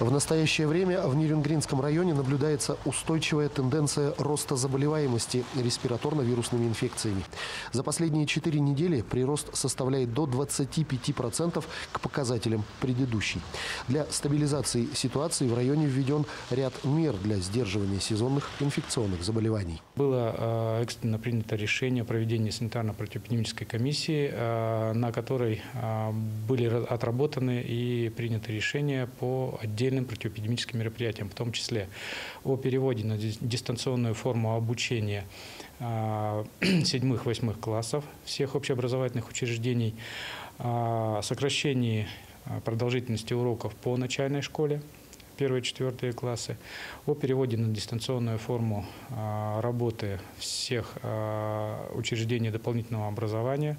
В настоящее время в Нерюнгринском районе наблюдается устойчивая тенденция роста заболеваемости респираторно-вирусными инфекциями. За последние 4 недели прирост составляет до 25% к показателям предыдущей. Для стабилизации ситуации в районе введен ряд мер для сдерживания сезонных инфекционных заболеваний. Было экстренно принято решение о проведении санитарно-противоэпидемической комиссии, на которой были отработаны и приняты решения по отдельным противоэпидемическим мероприятиям, в том числе о переводе на дистанционную форму обучения 7-8 классов всех общеобразовательных учреждений, сокращении продолжительности уроков по начальной школе, 1-4 классы, о переводе на дистанционную форму работы всех учреждений дополнительного образования,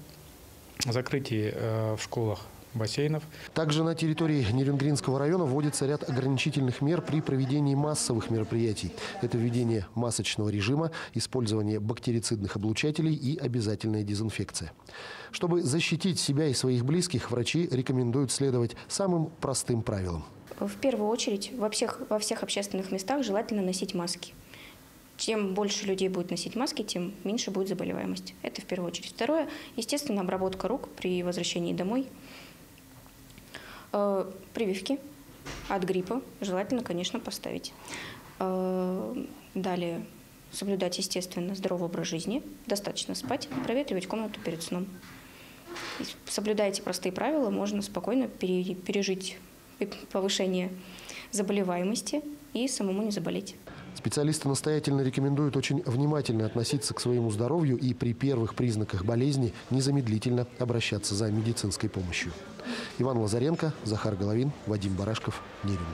закрытии в школах бассейнов. Также на территории Нерюнгринского района вводится ряд ограничительных мер при проведении массовых мероприятий. Это введение масочного режима, использование бактерицидных облучателей и обязательная дезинфекция. Чтобы защитить себя и своих близких, врачи рекомендуют следовать самым простым правилам. В первую очередь во всех общественных местах желательно носить маски. Чем больше людей будет носить маски, тем меньше будет заболеваемость. Это в первую очередь. Второе, естественно, обработка рук при возвращении домой. Прививки от гриппа желательно, конечно, поставить. Далее соблюдать, естественно, здоровый образ жизни, достаточно спать, проветривать комнату перед сном. Соблюдая эти простые правила, можно спокойно пережить повышение заболеваемости и самому не заболеть. Специалисты настоятельно рекомендуют очень внимательно относиться к своему здоровью и при первых признаках болезни незамедлительно обращаться за медицинской помощью. Иван Лазаренко, Захар Головин, Вадим Барашков, Нерюнгри.